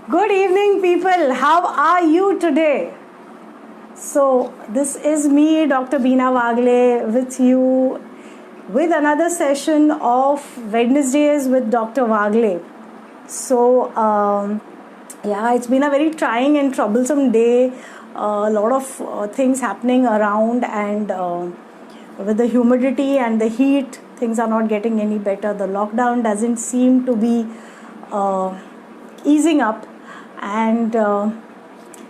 Good evening, people. How are you today? So, this is me, Dr. Beena Wagle, with you with another session of Wednesdays with Dr. Wagle. So, yeah, it's been a very trying and troublesome day. A lot of things happening around, and with the humidity and the heat, things are not getting any better. The lockdown doesn't seem to be easing up, and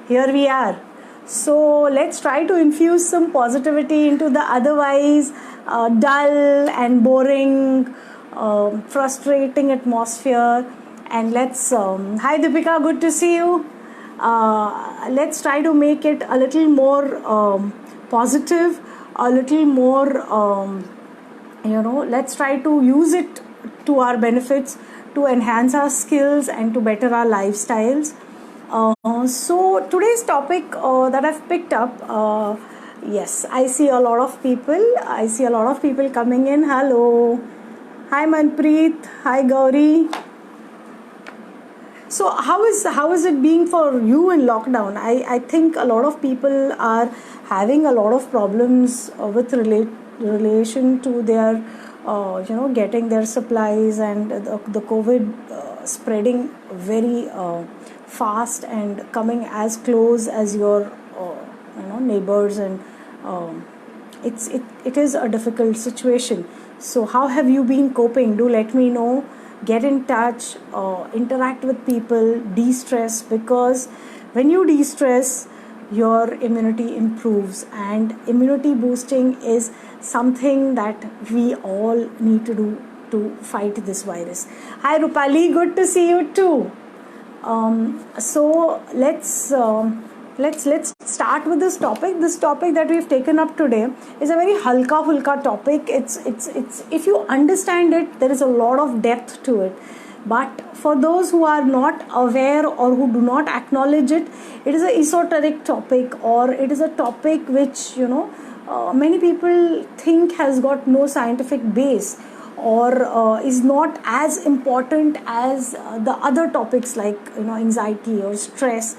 here we are. So let's try to infuse some positivity into the otherwise dull and boring, frustrating atmosphere. And let's hi Deepika, good to see you. Let's try to make it a little more positive, a little more let's try to use it to our benefits, to enhance our skills and to better our lifestyles. So today's topic that I've picked up, yes, I see a lot of people coming in. Hello, hi Manpreet, hi Gauri. So how is it being for you in lockdown? I think a lot of people are having a lot of problems with relation to their getting their supplies, and the COVID spreading very fast and coming as close as your neighbors, and it is a difficult situation. So how have you been coping? Do let me know. Get in touch, interact with people, de-stress, because when you de-stress, your immunity improves, and immunity boosting is something that we all need to do to fight this virus. Hi Rupali, good to see you too. So let's start with this topic. This topic that we've taken up today is a very halka fulka topic. It's if you understand it, there is a lot of depth to it. But for those who are not aware or who do not acknowledge it, it is an esoteric topic, or it is a topic which many people think has got no scientific base, or is not as important as the other topics like anxiety or stress,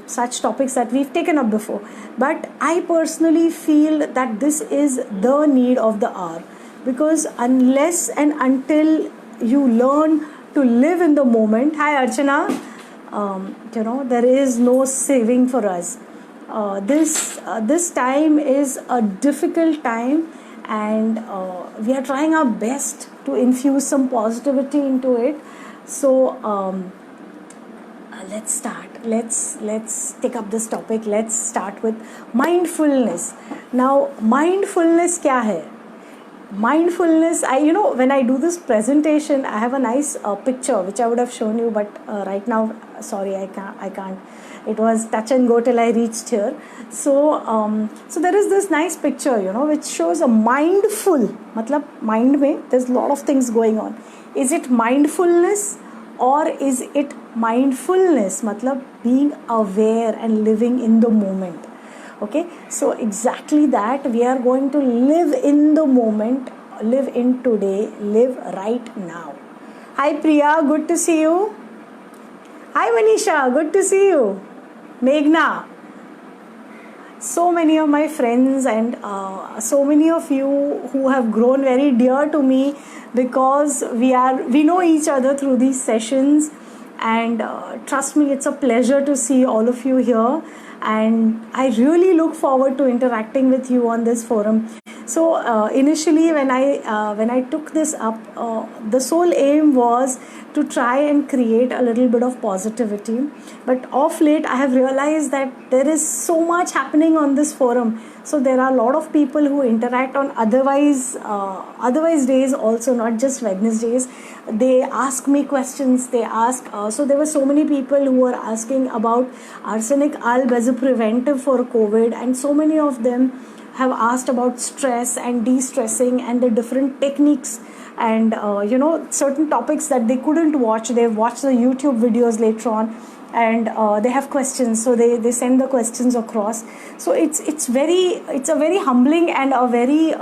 such topics that we've taken up before. But I personally feel that this is the need of the hour, because unless and until you learn to live in the moment, hi Archana, there is no saving for us. This time is a difficult time, and we are trying our best to infuse some positivity into it. So let's start. Let's take up this topic. Let's start with mindfulness. Now, mindfulness kya hai? Mindfulness, when I do this presentation, I have a nice picture which I would have shown you, but right now, sorry, I can't. It was touch and go till I reached here. So there is this nice picture, which shows a mindful, matlab mind mein there's a lot of things going on. Is it mindfulness, or is it mindfulness, matlab being aware and living in the moment? Okay, so exactly that, we are going to live in the moment, live in today, live right now. Hi Priya, good to see you. Hi Manisha, good to see you. Meghna, so many of my friends, and so many of you who have grown very dear to me, because we know each other through these sessions, and trust me, it's a pleasure to see all of you here, and I really look forward to interacting with you on this forum. So initially when I took this up, the sole aim was to try and create a little bit of positivity, but of late I have realized that there is so much happening on this forum. So there are a lot of people who interact on otherwise days also, not just Wednesdays. They ask me questions, they ask, so there were so many people who were asking about arsenic alb as a preventive for COVID, and so many of them have asked about stress and de-stressing and the different techniques, and certain topics that they couldn't watch, they've watched the YouTube videos later on, and they have questions, so they send the questions across. So it's a very humbling and a very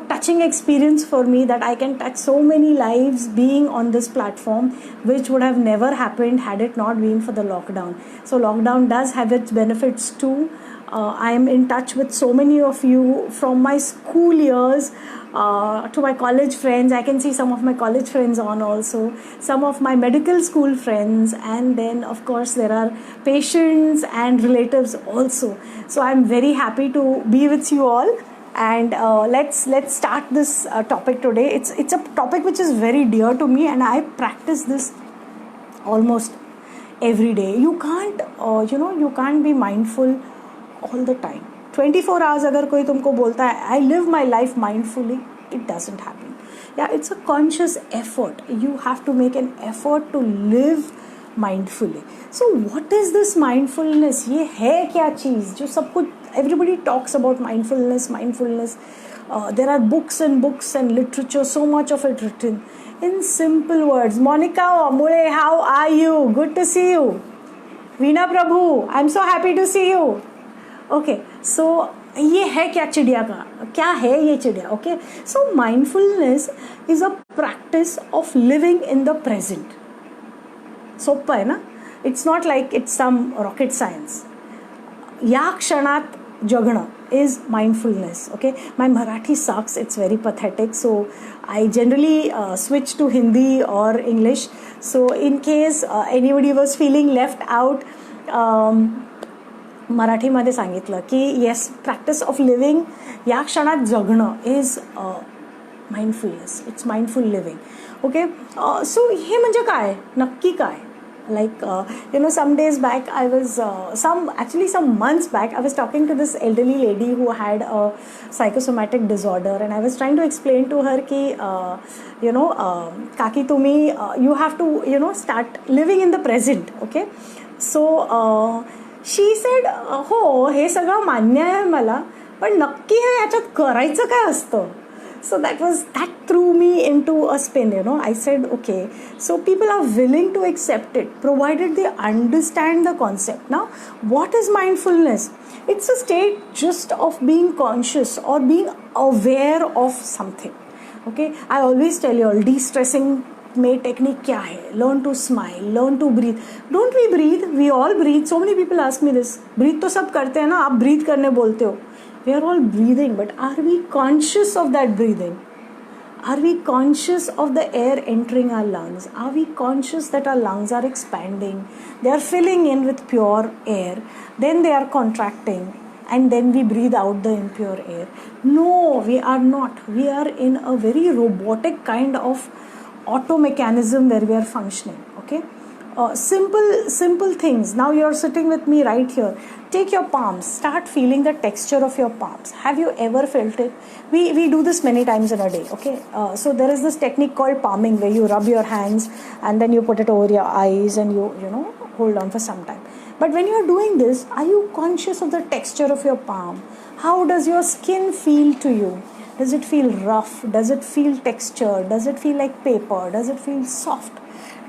touching experience for me, that I can touch so many lives being on this platform, which would have never happened had it not been for the lockdown. So lockdown does have its benefits too. I am in touch with so many of you from my school years to my college friends. I can see some of my college friends on also, some of my medical school friends, and then of course there are patients and relatives also. So I'm very happy to be with you all. And let's start this topic today. It's a topic which is very dear to me, and I practice this almost every day. You can't you can't be mindful all the time. 24 hours अगर कोई तुमको बोलता है I live my life mindfully, it doesn't happen. Yeah, it's a conscious effort. You have to make an effort to live mindfully. So what is this mindfulness? ये है क्या चीज़ जो सब कुछ everybody talks about mindfulness. There are books and literature, so much of it written in simple words. Monica Mule, how are you? Good to see you. Veena Prabhu, I'm so happy to see you. Okay, so ये है क्या चिड़िया का? क्या है ये चिड़िया? Okay, so mindfulness is a practice of living in the present. सोप्पं आहे ना? It's not like it's some rocket science. या क्षणात जगणं is mindfulness. Okay, my Marathi sucks, it's very pathetic, so I generally switch to Hindi or English. So in case anybody was feeling left out, मराठीमध्ये सांगितलं की yes, practice of living, या क्षणात जगणं is mindfulness. It's mindful living. Okay, so हे म्हणजे काय, नक्की काय? Like some days back I was some months back I was talking to this elderly lady who had a psychosomatic disorder, and I was trying to explain to her ki kaki tumhi you have to start living in the present. Okay, so she said हो, हे सगळं मान्य आहे मला, पण नक्की हे याच्यात करायचं काय असतं? So that threw me into a spin. I said, okay, so people are willing to accept it provided they understand the concept. Now, what is mindfulness? It's a state just of being conscious or being aware of something. Okay, I always tell you all, de-stressing में technique क्या है? Learn to smile, learn to breathe. Don't we breathe? We all breathe. So many people ask me this. Breathe तो सब करते हैं ना, आप breathe करने बोलते हो. We are all breathing, but are we conscious of that breathing? Are we conscious of the air entering our lungs? Are we conscious that our lungs are expanding? They are filling in with pure air, then they are contracting, and then we breathe out the impure air. No, we are not. We are in a very robotic kind of auto mechanism where we are functioning. Okay, simple things. Now you are sitting with me right here. Take your palms, start feeling the texture of your palms. Have you ever felt it? We do this many times in a day. Okay, so there is this technique called palming where you rub your hands and then you put it over your eyes and you hold on for some time. But when you are doing this, are you conscious of the texture of your palm? How does your skin feel to you? Does it feel rough? Does it feel textured? Does it feel like paper? Does it feel soft?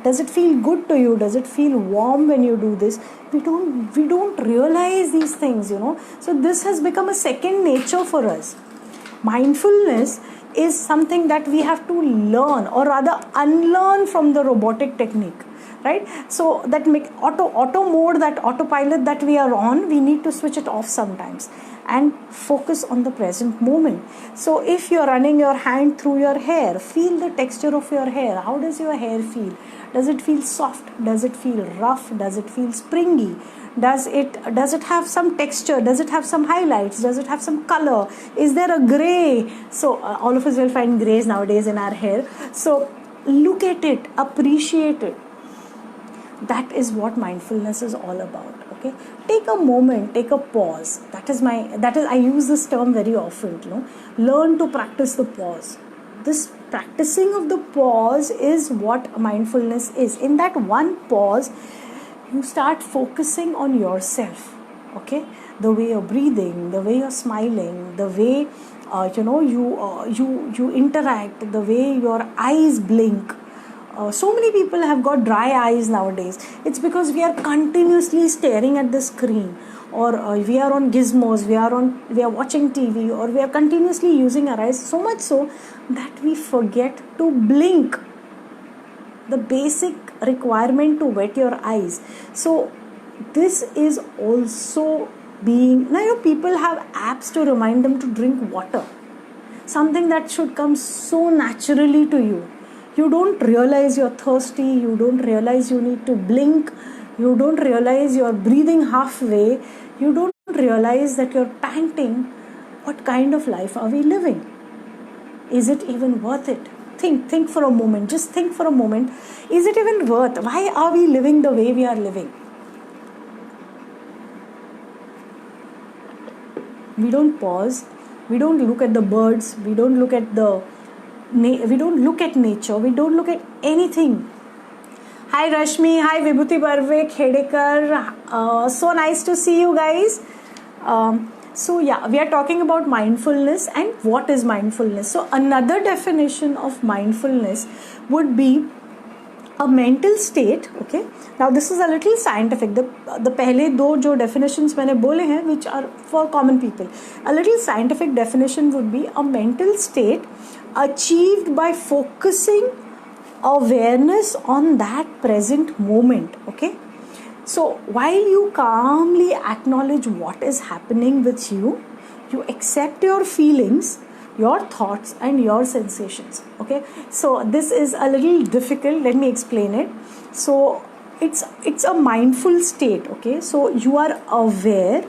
Does it feel good to you? Does it feel warm when you do this? We don't realize these things, So this has become a second nature for us. Mindfulness is something that we have to learn, or rather unlearn from the robotic technique, right? So that auto mode, that autopilot that we are on, we need to switch it off sometimes and focus on the present moment. So if you're running your hand through your hair, feel the texture of your hair. How does your hair feel? Does it feel soft? Does it feel rough? Does it feel springy? Does it have some texture? Does it have some highlights? Does it have some color? Is there a gray? So all of us will find grays nowadays in our hair. So look at it, appreciate it. That is what mindfulness is all about. Okay, take a moment, take a pause. I use this term very often. Learn to practice the pause. This practicing of the pause is what mindfulness is. In that one pause, you start focusing on yourself. Okay, the way you're breathing, the way you're smiling, the way you interact, the way your eyes blink. So many people have got dry eyes nowadays. It's because we are continuously staring at the screen, or we are on gizmos, we are watching TV, or we are continuously using our eyes, so much so that we forget to blink, the basic requirement to wet your eyes. So this is also being, now people have apps to remind them to drink water, something that should come so naturally to you. You don't realize you're thirsty, you don't realize you need to blink, you don't realize you're breathing halfway, you don't realize that you're panting. What kind of life are we living? Is it even worth it? Think for a moment, just think for a moment. Is it even worth? Why are we living the way we are living? We don't pause, we don't look at the birds, we don't look at nature, we don't look at anything. Hi Rashmi, hi Vibhuti Barve, Khedekar, so nice to see you guys. So yeah, we are talking about mindfulness and what is mindfulness. So another definition of mindfulness would be a mental state. Okay, now this is a little scientific. The पहले दो जो definitions मैंने बोले हैं, which are for common people, a little scientific definition would be a mental state achieved by focusing awareness on that present moment. Okay, so while you calmly acknowledge what is happening with you, you accept your feelings, your thoughts and your sensations. Okay, so this is a little difficult, let me explain it. So it's a mindful state. Okay, so you are aware,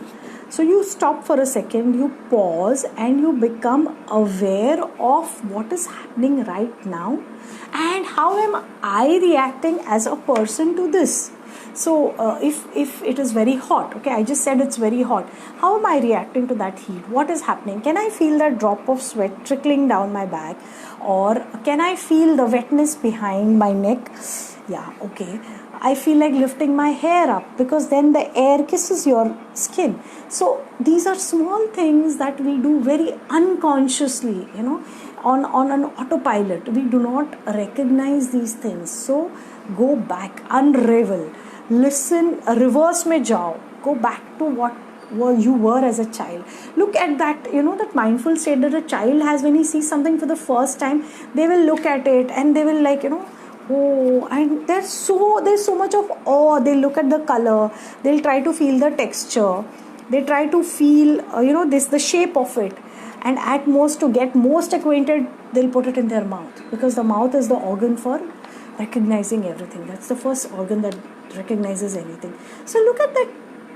so you stop for a second, you pause and you become aware of what is happening right now and how am I reacting as a person to this. So if it is very hot, okay, I just said it's very hot, how am I reacting to that heat? What is happening? Can I feel that drop of sweat trickling down my back, or can I feel the wetness behind my neck? Yeah, okay, I feel like lifting my hair up because then the air kisses your skin. So these are small things that we do very unconsciously, on an autopilot. We do not recognize these things. So go back, unravel, listen, reverse में जाओ, go back to what you were as a child. Look at that, that mindful state that a child has when he sees something for the first time. They will look at it and they will oh, and there's so much of awe. They look at the color, they'll try to feel the texture, they try to feel the shape of it, and at most, to get most acquainted, they'll put it in their mouth, because the mouth is the organ for recognizing everything. That's the first organ that recognizes anything. So look at that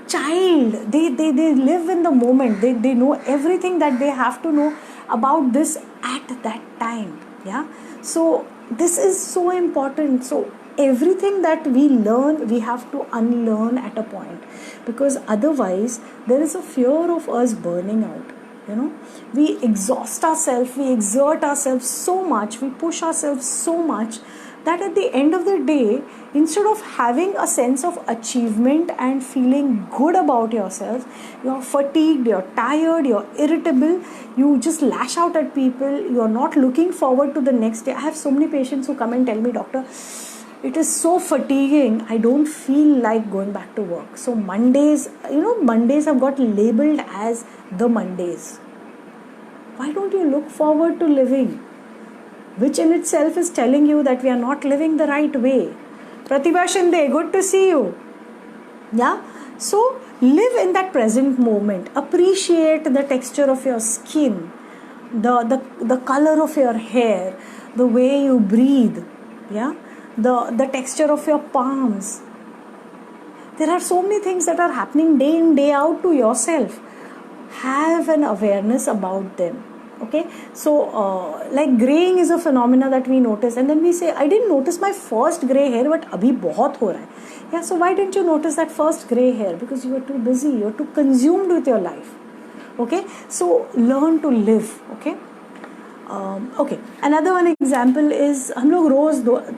child, they live in the moment, they know everything that they have to know about this at that time. Yeah, so this is so important. So everything that we learn, we have to unlearn at a point, because otherwise there is a fear of us burning out. We exhaust ourselves, we exert ourselves so much, we push ourselves so much that at the end of the day, instead of having a sense of achievement and feeling good about yourself, you're fatigued, you're tired, you're irritable, you just lash out at people, you're not looking forward to the next day. I have so many patients who come and tell me, doctor, it is so fatiguing, I don't feel like going back to work. So Mondays, Mondays have got labeled as the Mondays. Why don't you look forward to living? Which in itself is telling you that we are not living the right way. Pratibha Shinde, good to see you. Yeah, so live in that present moment. Appreciate the texture of your skin, the color of your hair, the way you breathe. Yeah, the texture of your palms. There are so many things that are happening day in, day out to yourself. Have an awareness about them. Okay, so like graying is a phenomena that we notice, and then we say, I didn't notice my first gray hair, but abhi bahut ho raha hai. Yeah, so why didn't you notice that first gray hair? Because you were too busy, you were too consumed with your life. Okay, so learn to live. Okay. Okay, another one example is हम लोग रोज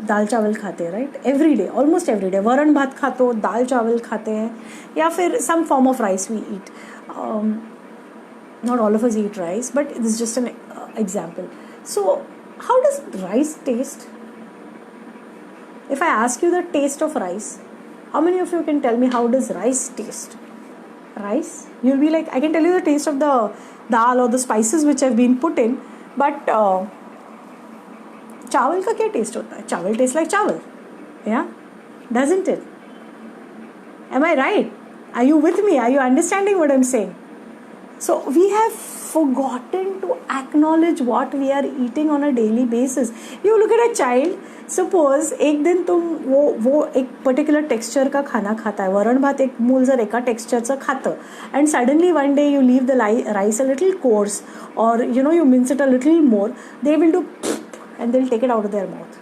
दाल चावल खाते हैं, right? Every day, almost every day. वरण भात खाते हो, दाल चावल खाते हैं, या फिर some form of rice we eat. Not all of us eat rice, but this is just an example. So how does rice taste? If I ask you the taste of rice, how many of you can tell me how does rice taste? Rice? You'll be like, I can tell you the taste of the dal or the spices which have been put in, but चावल का क्या test होता है? चावल tastes like चावल, yeah, doesn't it? Am I right? Are you with me? Are you understanding what I'm saying? So we have forgotten to acknowledge what we are eating on a daily basis. You look at a child, suppose एक दिन तुम वो एक particular texture का खाना खाता है, वरण भात एक मूल जर एका textureचं खातं, and suddenly one day you leave the rice a little coarse, or you mince it a little more, they will do and they'll take it out of their mouth.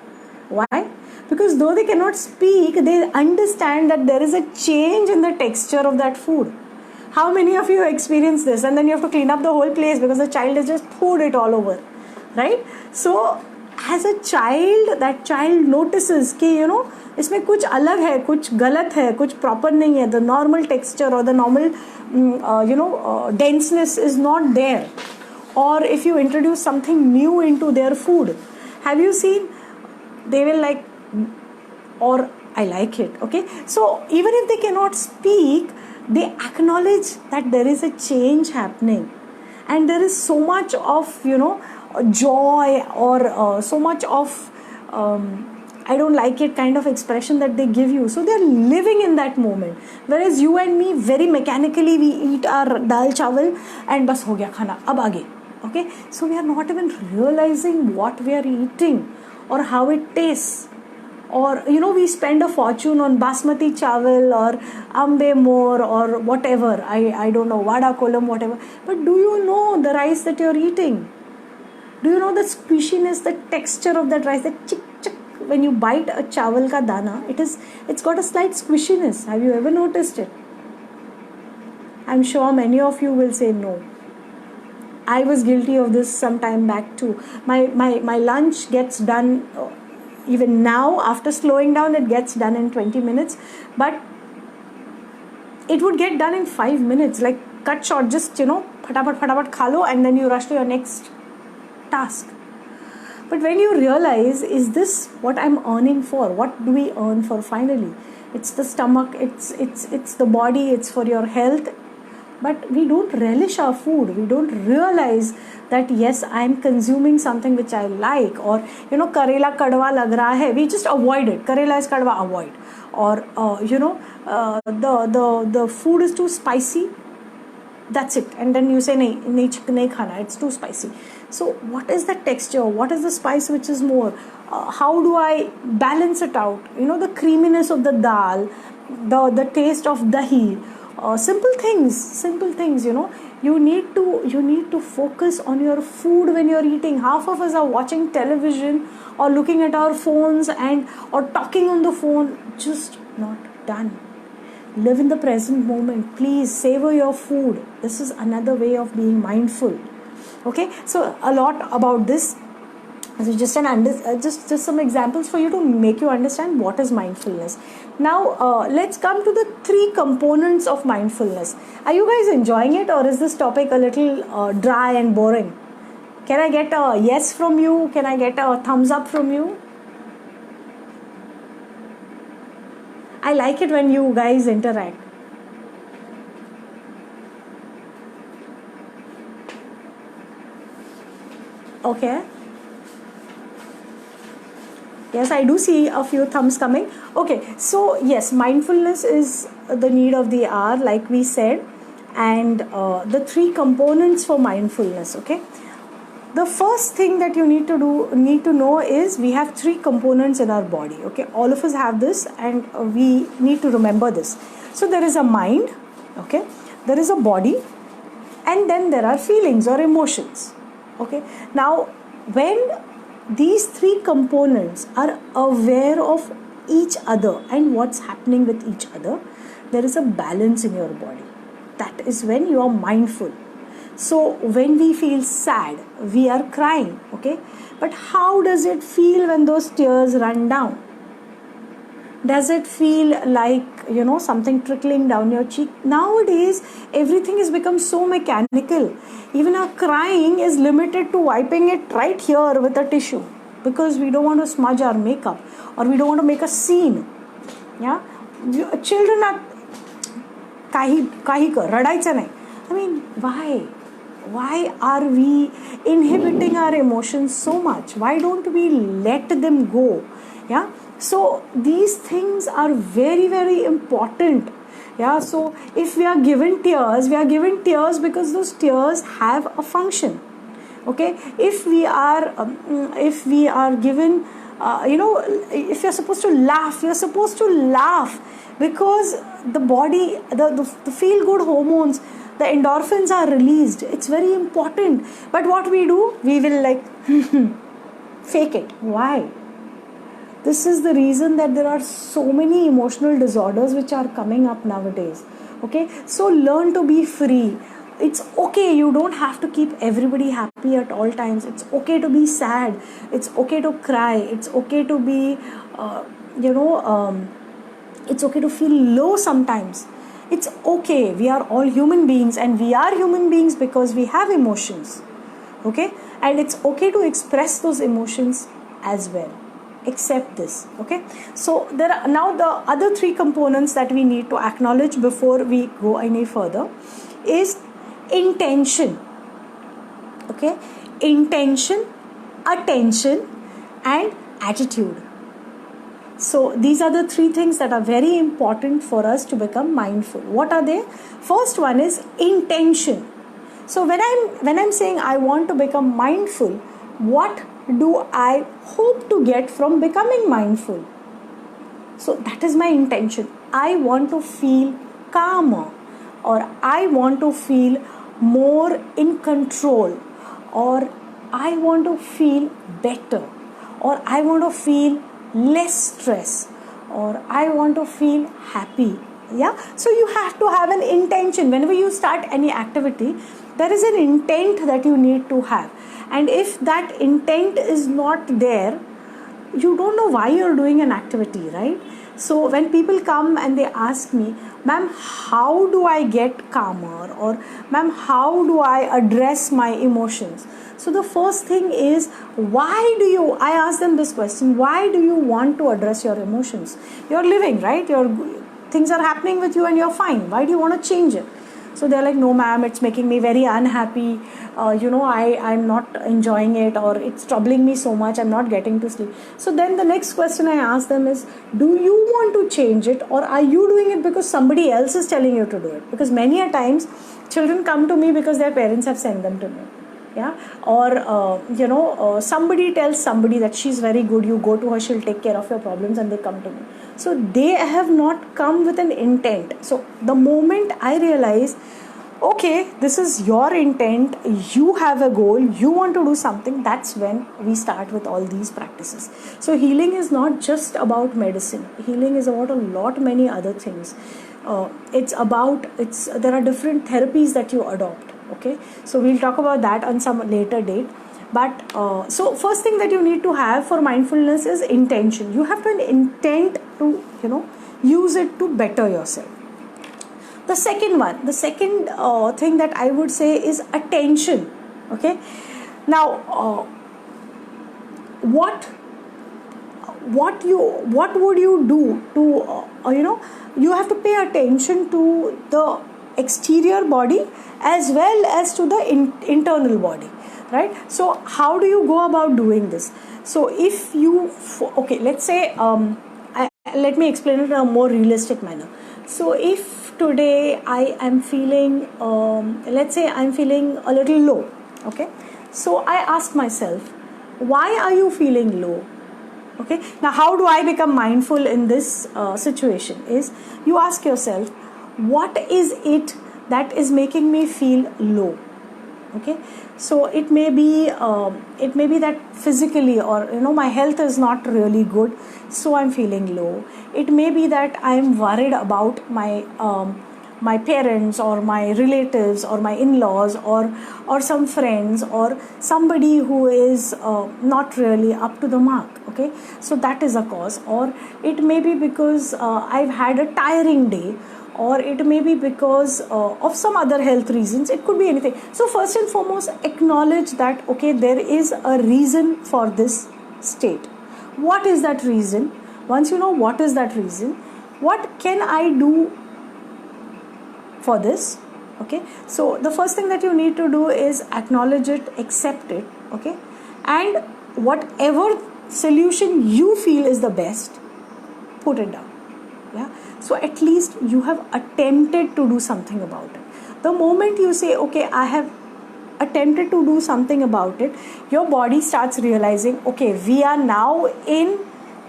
Why? Because though they cannot speak, they understand that there is a change in the texture of that food. How many of you experience this? And then you have to clean up the whole place because the child has just poured it all over, right? So as a child, that child notices कि इसमें कुछ अलग है, कुछ गलत है, कुछ proper नहीं है. The normal texture or the normal denseness is not there. Or if you introduce something new into their food, have you seen? They will like, or I like it. Okay, so even if they cannot speak, they acknowledge that there is a change happening, and there is so much of joy, or so much of I don't like it kind of expression that they give you. So they are living in that moment, whereas you and me, very mechanically, we eat our dal chawal and bas ho gaya khana, ab aage. Okay, so we are not even realizing what we are eating or how it tastes. Or we spend a fortune on basmati chawal or ambe mor or whatever, I don't know, vada kolam, whatever. But do you know the rice that you're eating? Do you know the squishiness, the texture of that rice, the chick chick? When you bite a chawal ka dana, it's got a slight squishiness. Have you ever noticed it? I'm sure many of you will say no. I was guilty of this some time back too. My lunch gets done. Even now, after slowing down, it gets done in 20 minutes. But it would get done in 5 minutes. Like cut short, just, fatapat kha lo, and then you rush to your next task. But when you realize, is this what I'm earning for? What do we earn for finally? It's the stomach, it's the body, it's for your health. But we don't relish our food. We don't realize that yes, I am consuming something which I like. Or karela kadwa lag raha hai, we just avoid it. Karela is kadwa, avoid. Or the food is too spicy. That's it. And then you say nahi khana, it's too spicy. So what is the texture? What is the spice which is more? How do I balance it out? The creaminess of the dal, the taste of dahi. Simple things. You need to focus on your food when you're eating. Half of us are watching television or looking at our phones or talking on the phone. Just not done. Live in the present moment. Please savor your food. This is another way of being mindful. Okay, so a lot about this. So just some examples for you to make you understand what is mindfulness. Now let's come to the 3 components of mindfulness. Are you guys enjoying it, or is this topic a little dry and boring? Can I get a yes from you? Can I get a thumbs up from you? I like it when you guys interact. Okay. Yes, I do see a few thumbs coming. Okay, so yes, mindfulness is the need of the hour, like we said, and the 3 components for mindfulness. Okay, the first thing that you need to know is we have 3 components in our body. Okay, all of us have this, and we need to remember this. So there is a mind. Okay, there is a body, and then there are feelings or emotions. Okay, now when these 3 components are aware of each other and what's happening with each other, there is a balance in your body. That is when you are mindful. So when we feel sad, we are crying, okay? But how does it feel when those tears run down? Does it feel like, something trickling down your cheek? Nowadays, everything has become so mechanical. Even our crying is limited to wiping it right here with a tissue. because we don't want to smudge our makeup or we don't want to make a scene. Yeah, children are काही कर रडायचं नाही. I mean, why are we inhibiting our emotions so much? Why don't we let them go? Yeah, so these things are very, very important. Yeah, so if we are given tears because those tears have a function. Okay, if we are given if you're supposed to laugh because the body, the feel good hormones, the endorphins are released. It's very important. But what we do, we will like fake it. Why? This is the reason that there are so many emotional disorders which are coming up nowadays. Okay, so learn to be free. It's okay, you don't have to keep everybody happy at all times. It's okay to be sad. It's okay to cry. It's okay to be, it's okay to feel low sometimes. It's okay. We are all human beings, and we are human beings because we have emotions. Okay, and it's okay to express those emotions as well. Accept this. Okay, so there are now the other three components that we need to acknowledge before we go any further is intention. Okay, intention, attention, and attitude. So these are the three things that are very important for us to become mindful. What are they? First one is intention. So when I'm saying I want to become mindful, what do I hope to get from becoming mindful? So that is my intention. I want to feel calmer, or I want to feel more in control, or I want to feel better, or I want to feel less stress, or I want to feel happy. Yeah, so you have to have an intention. Whenever you start any activity, there is an intent that you need to have, and if that intent is not there, you don't know why you're doing an activity, right? So when people come and they ask me, ma'am, how do I get calmer, or ma'am, how do I address my emotions? So the first thing is, I ask them this question, why do you want to address your emotions? You're living, right? Things are happening with you and you're fine. Why do you want to change it? So they're like, no ma'am, it's making me very unhappy. I'm not enjoying it, or it's troubling me so much, I'm not getting to sleep. So then the next question I ask them is, do you want to change it, or are you doing it because somebody else is telling you to do it? Because many a times children come to me because their parents have sent them to me. Yeah, or somebody tells somebody that she's very good, you go to her, she'll take care of your problems, and they come to me. So they have not come with an intent. So the moment I realize, okay, this is your intent, you have a goal, you want to do something, that's when we start with all these practices. So healing is not just about medicine. Healing is about a lot many other things. There are different therapies that you adopt. Okay, so we'll talk about that on some later date. But so first thing that you need to have for mindfulness is intention. You have to an intent to use it to better yourself. The second thing that I would say is attention. Okay, now what would you do to you have to pay attention to the exterior body as well as to the internal body, right? So how do you go about doing this? So if you let's say let me explain it in a more realistic manner. So if today I am feeling let's say I'm feeling a little low, okay, so I ask myself, why are you feeling low? Okay, now how do I become mindful in this situation is, you ask yourself, what is it that is making me feel low? Okay, so it may be that physically, or my health is not really good, so I'm feeling low. It may be that I'm worried about my parents or my relatives or my in-laws or some friends or somebody who is not really up to the mark. Okay, so that is a cause. Or it may be because I've had a tiring day, or it may be because of some other health reasons. It could be anything. So first and foremost, acknowledge that, okay, there is a reason for this state. What is that reason? Once you know what is that reason, what can I do for this? Okay, so the first thing that you need to do is acknowledge it, accept it, okay, and whatever solution you feel is the best, put it down. Yeah, so at least you have attempted to do something about it. The moment you say, okay, I have attempted to do something about it, your body starts realizing, okay, we are now in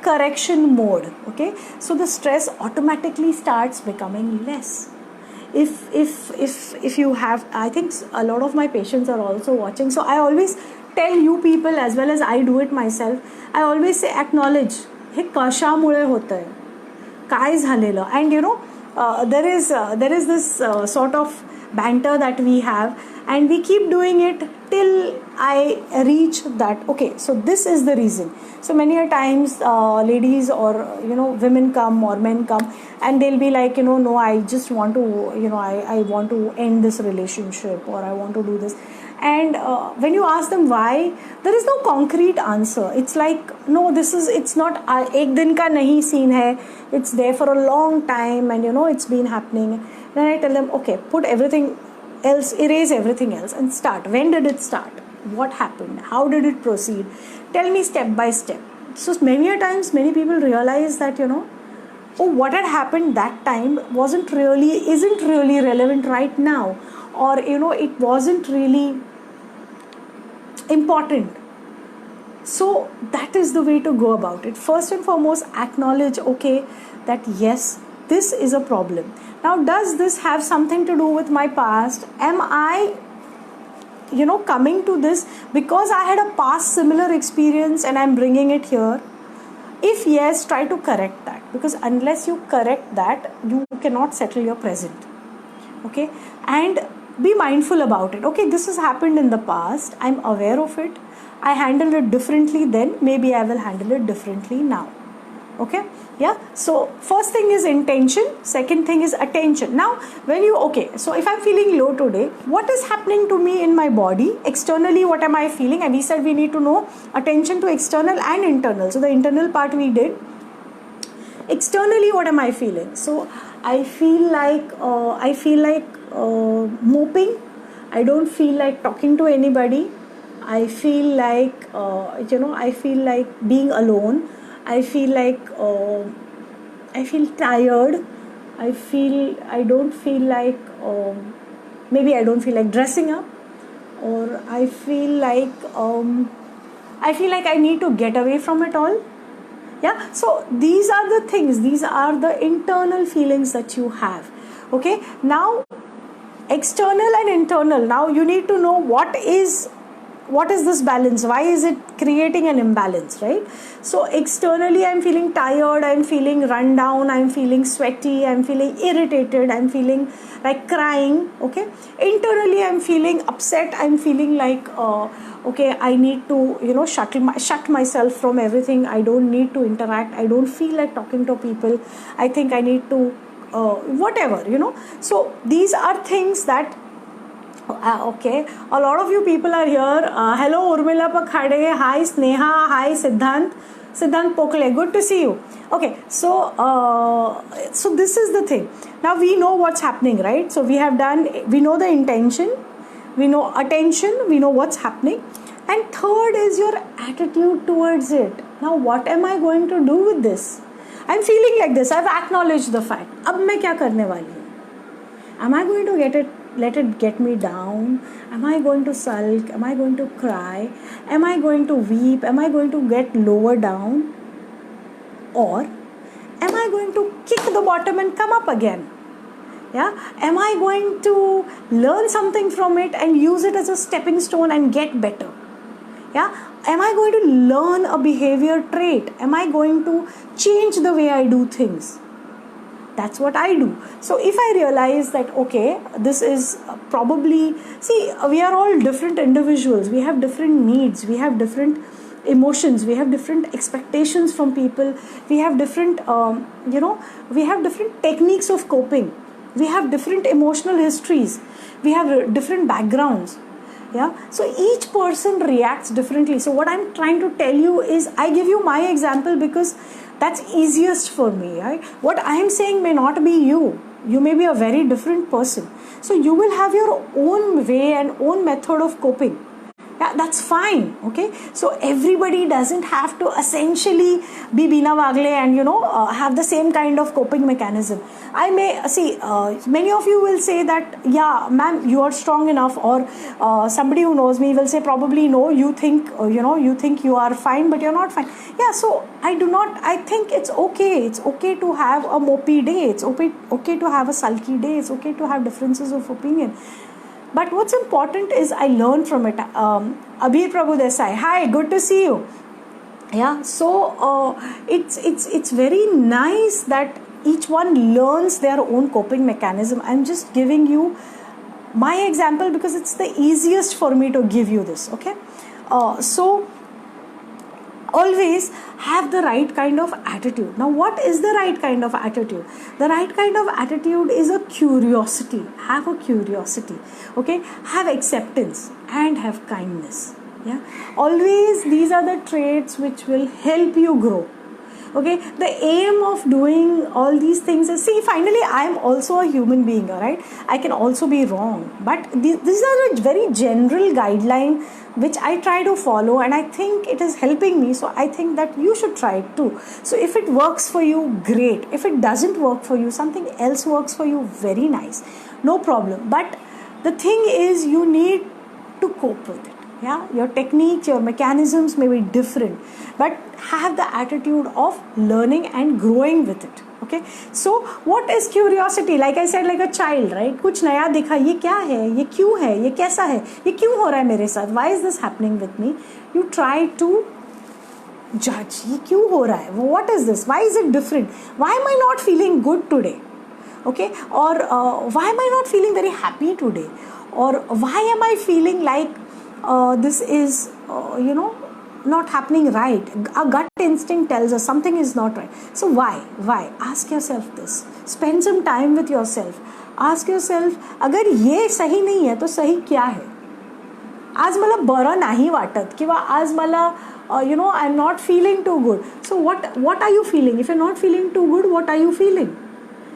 correction mode. Okay, so the stress automatically starts becoming less. If you have, I think a lot of my patients are also watching, so I always tell you people, as well as I do it myself, I always say acknowledge, हे कशामुळे होतंय, काय झालेलं. And you know, there is this sort of banter that we have, and we keep doing it till I reach that, okay, so this is the reason. So many a times ladies or women come or men come, and they'll be like, no, I just want to, I want to end this relationship, or I want to do this. And when you ask them why, there is no concrete answer. It's like, no, it's not ek din ka nahi scene hai, it's there for a long time, and it's been happening. Then I tell them, okay, put everything else, erase everything else and start. When did it start? What happened? How did it proceed? Tell me step by step. So many a times, many people realize that, oh, what had happened that time isn't really relevant right now, or it wasn't really important. So that is the way to go about it. First and foremost, acknowledge, okay, that yes, this is a problem. Now, does this have something to do with my past? Am I coming to this because I had a past similar experience and I'm bringing it here? If yes, try to correct that, because unless you correct that, you cannot settle your present. Okay, and be mindful about it. Okay, this has happened in the past, I'm aware of it, I handled it differently then, maybe I will handle it differently now. Okay, yeah, so first thing is intention, second thing is attention. Now when so if I'm feeling low today, what is happening to me in my body? Externally, what am I feeling? And we said we need to know attention to external and internal. So the internal part we did. Externally, what am I feeling? So I feel like moping. I don't feel like talking to anybody. I feel like I feel like being alone. I feel like I feel tired. I don't feel like maybe I don't feel like dressing up, or I feel like I need to get away from it all. Yeah, so these are the things, these are the internal feelings that you have. Okay, now external and internal, now you need to know what is this balance, why is it creating an imbalance, right? So externally, I'm feeling tired, I'm feeling run down, I'm feeling sweaty, I'm feeling irritated, I'm feeling like crying. Okay, internally, I'm feeling upset, I'm feeling like okay, I need to shut myself from everything, I don't need to interact, I don't feel like talking to people, I think I need to whatever. So these are things that okay, a lot of you people are here. Hello Urmila Pakhade, hi Sneha, hi Siddhant Pokle, good to see you. Okay, so so this is the thing. Now we know what's happening, right? So we know the intention, we know attention, we know what's happening, and third is your attitude towards it. Now what am I going to do with this? I'm feeling like this, I've acknowledged the fact. Ab main kya karne wali hu? Am I going to let it get me down? Am I going to sulk? Am I going to cry? Am I going to weep? Am I going to get lower down? Or am I going to kick the bottom and come up again? Yeah, am I going to learn something from it and use it as a stepping stone and get better? Yeah, am I going to learn a behavior trait? Am I going to change the way I do things? That's what I do. So if I realize that, okay, this is probably, see, we are all different individuals. We have different needs. We have different emotions. We have different expectations from people. We have different, we have different techniques of coping. We have different emotional histories. We have different backgrounds. Yeah, so each person reacts differently. So what I'm trying to tell you is, I give you my example because that's easiest for me, right? What I am saying may not be you may be a very different person, so you will have your own way and own method of coping. Yeah, that's fine. Okay, so everybody doesn't have to essentially be Beena Wagle and have the same kind of coping mechanism. I may see many of you will say that, yeah ma'am, you are strong enough, or somebody who knows me will say probably, no, you think you think you are fine, but you're not fine. Yeah, so I think it's okay to have a mopey day, it's okay to have a sulky day, it's okay to have differences of opinion. But what's important is I learn from it. Abhir Prabhu Desai, hi, good to see you. Yeah, so it's very nice that each one learns their own coping mechanism. I'm just giving you my example because it's the easiest for me to give you this. Okay, so always have the right kind of attitude. Now, what is the right kind of attitude? The right kind of attitude is a curiosity. Have a curiosity. Okay, have acceptance and have kindness. Yeah, always these are the traits which will help you grow. Okay, the aim of doing all these things is, see, finally I am also a human being, all right? I can also be wrong, but these are a very general guideline which I try to follow, and I think it is helping me, so I think that you should try it too. So if it works for you, great. If it doesn't work for you, something else works for you, very nice, no problem. But the thing is, you need to cope with it. Yeah, your techniques, your mechanisms may be different, but have the attitude of learning and growing with it. Okay, so what is curiosity? Like I said, like a child, right? कुछ नया दिखा, ये क्या है, ये क्यों है, ये कैसा है, ये क्यों हो रहा है मेरे साथ, why is this happening with me? You try to judge, ये क्यों हो रहा है, what is this, why is it different, why am I not feeling good today? Okay, or why am I not feeling very happy today, or why am I feeling like this is not happening right. A gut instinct tells us something is not right. So why ask yourself this. Spend some time with yourself. Ask yourself, अगर ये सही नहीं है तो सही क्या है. आज मला बरं नाही वाटत, किंवा आज मला I'm not feeling too good. So what are you feeling? If you're not feeling too good, what are you feeling?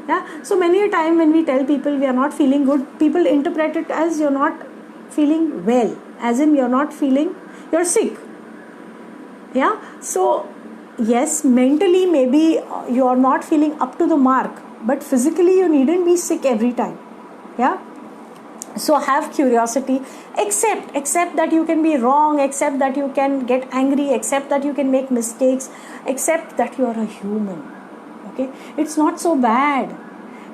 Yeah, so many a time when we tell people we are not feeling good, people interpret it as you're not feeling well, as in you're not feeling, you're sick. Yeah, so yes, mentally maybe you're not feeling up to the mark, but physically you needn't be sick every time. Yeah, so have curiosity, accept that you can be wrong, accept that you can get angry, accept that you can make mistakes, accept that you are a human. Okay, it's not so bad.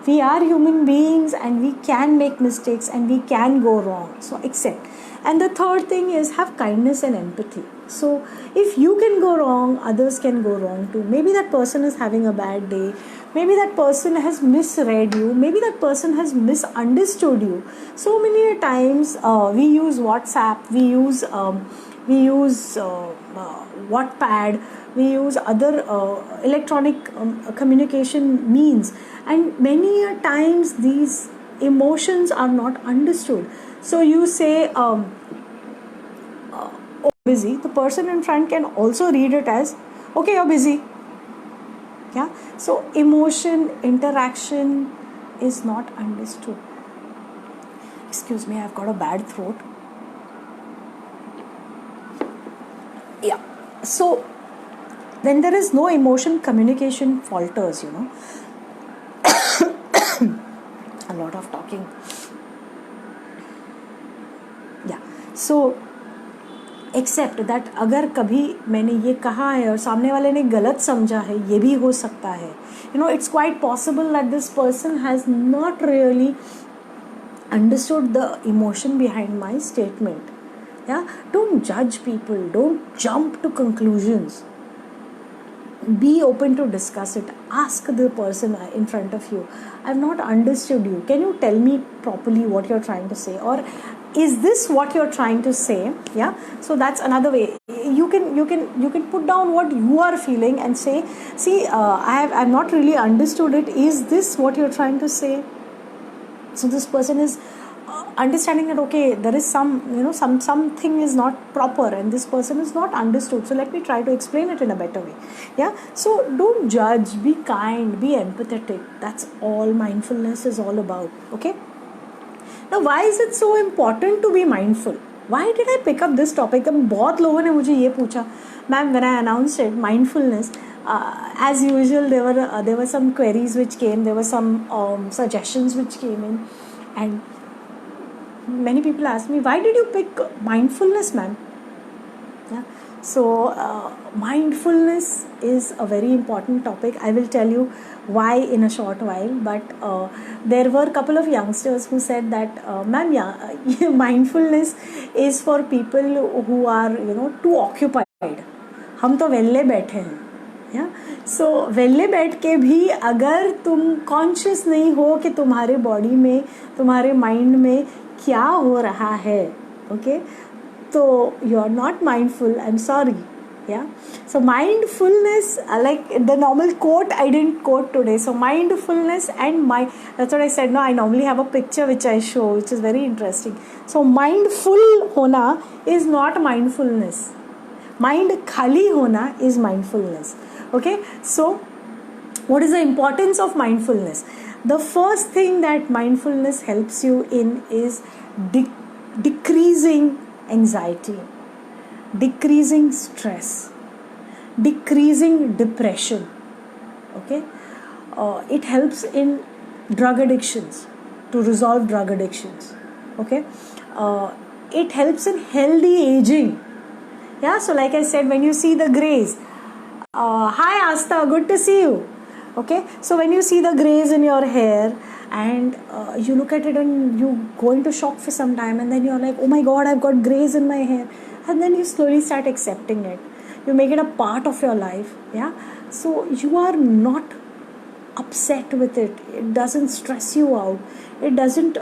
We are human beings and we can make mistakes and we can go wrong. So accept. And the third thing is have kindness and empathy. So if you can go wrong, others can go wrong too. Maybe that person is having a bad day. Maybe that person has misread you. Maybe that person has misunderstood you. So many times we use WhatsApp, we use Wattpad, we use other electronic communication means, and many a times these emotions are not understood. So you say oh, busy, the person in front can also read it as okay, you're busy. Yeah, so emotion interaction is not understood. Excuse me, I've got a bad throat. Yeah, so when there is no emotion, communication falters, a lot of talking. Yeah, so except that अगर कभी मैंने ये कहा है और सामने वाले ने गलत समझा है, ये भी हो सकता है. It's quite possible that this person has not really understood the emotion behind my statement. Yeah, don't judge people, don't jump to conclusions. Be open to discuss it. Ask the person in front of you, I've not understood you, can you tell me properly what you're trying to say, or is this what you're trying to say? Yeah, so that's another way. You can put down what you are feeling and say, see, I've not really understood it, is this what you're trying to say? So this person is understanding that okay, there is something is not proper and this person is not understood, so let me try to explain it in a better way. Yeah, so don't judge, be kind, be empathetic. That's all mindfulness is all about. Okay, now why is it so important to be mindful? Why did I pick up this topic? बहुत लोगों ने मुझे ये पूछा, ma'am, when I announced it, mindfulness, as usual there were some queries which came, there were some suggestions which came in, and many people ask me, why did you pick mindfulness, ma'am? Yeah. So mindfulness is a very important topic. I will tell you why in a short while, but there were a couple of youngsters who said that, ma'am, yeah, mindfulness is for people who are too occupied. हम तो वेल्ले बैठे हैं. या सो वेल्ले बैठ के भी अगर तुम कॉन्शियस नहीं हो कि तुम्हारे बॉडी में, तुम्हारे माइंड में क्या हो रहा है, ओके, तो you are not mindful. I am sorry. Yeah, so mindfulness, like the normal quote, I didn't quote today. So mindfulness and that's what I said. No, I normally have a picture which I show, which is very interesting. So mindful hona is not mindfulness. Mind khali hona is mindfulness. Okay, so what is the importance of mindfulness? The first thing that mindfulness helps you in is decreasing anxiety, decreasing stress, decreasing depression. Okay, it helps in drug addictions, to resolve drug addictions. Okay, it helps in healthy aging. Yeah, so like I said, when you see the grays, hi Asta, good to see you. Okay, so when you see the grays in your hair and you look at it and you go into shock for some time, and then you're like, oh my god, I've got grays in my hair, and then you slowly start accepting it, you make it a part of your life. Yeah, so you are not upset with it, it doesn't stress you out, it doesn't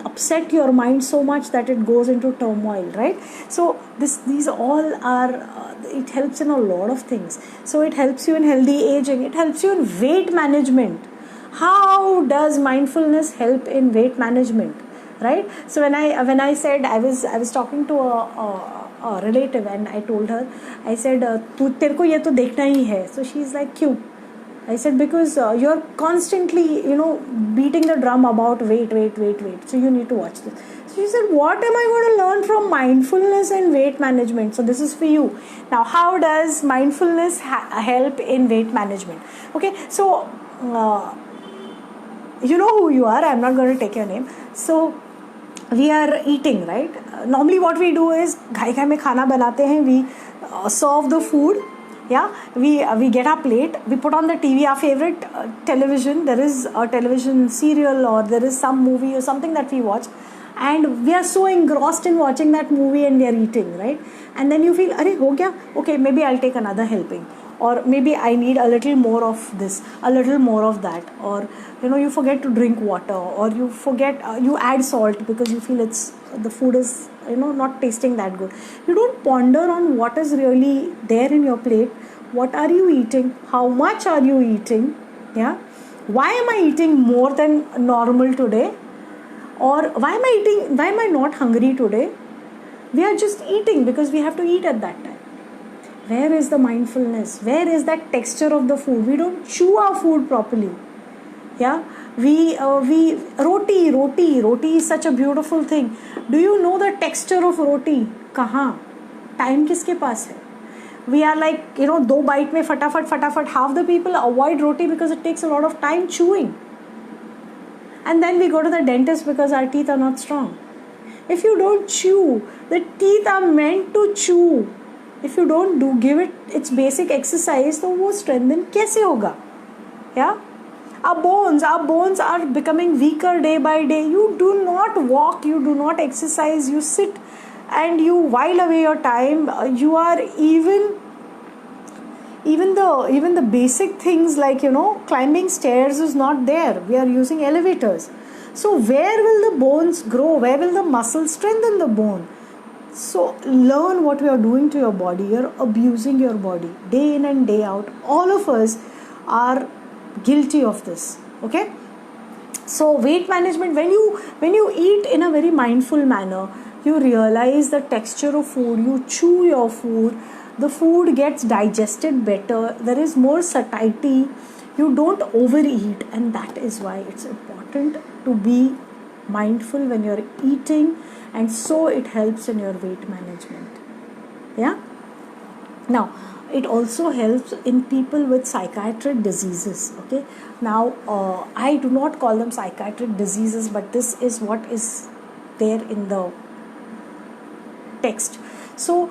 upset your mind so much that it goes into turmoil, right? So these all are it helps in a lot of things. So it helps you in healthy aging, it helps you in weight management. How does mindfulness help in weight management, right? So when I said, I was talking to a relative and I told her, I said, तेरे को ये तो देखना ही है. So she's like, क्यों? I said, because you're constantly, beating the drum about weight. So you need to watch this. So she said, what am I going to learn from mindfulness and weight management? So this is for you. Now, how does mindfulness help in weight management? Okay, so you know who you are. I'm not going to take your name. So we are eating, right? Normally what we do is, ghai mein khana banate hain. We serve the food. Yeah, we get our plate, we put on the TV, our favorite television, there is a television serial or there is some movie or something that we watch, and we are so engrossed in watching that movie and we are eating, right? And then you feel, arey, ho gaya? Okay, maybe I'll take another helping, or maybe I need a little more of this, a little more of that, or you forget to drink water, or you forget, you add salt because you feel the food is not tasting that good. You don't ponder on what is really there in your plate. What are you eating? How much are you eating? Yeah, why am I eating more than normal today? Or why am I not hungry today? We are just eating because we have to eat at that time. Where is the mindfulness? Where is that texture of the food? We don't chew our food properly. Yeah, we roti is such a beautiful thing. Do you know the texture of roti? Kahan? Time kiske paas hai? We are like, do bite mein fatafat. Half the people avoid roti because it takes a lot of time chewing. And then we go to the dentist because our teeth are not strong. If you don't chew, the teeth are meant to chew. If you don't give it its basic exercise, तो वो strengthen कैसे होगा? Yeah? Our bones are becoming weaker day by day. You do not walk, you do not exercise, you sit and you while away your time. You are even the basic things like climbing stairs is not there. We are using elevators. So where will the bones grow? Where will the muscles strengthen the bone? So learn what you are doing to your body. You're abusing your body day in and day out. All of us are guilty of this. Okay, So weight management, when you eat in a very mindful manner, you realize the texture of food, you chew your food, the food gets digested better, there is more satiety, you don't overeat, and that is why it's important to be mindful when you're eating, and so it helps in your weight management. Yeah. Now it also helps in people with psychiatric diseases. Okay, now I do not call them psychiatric diseases, but this is what is there in the text. So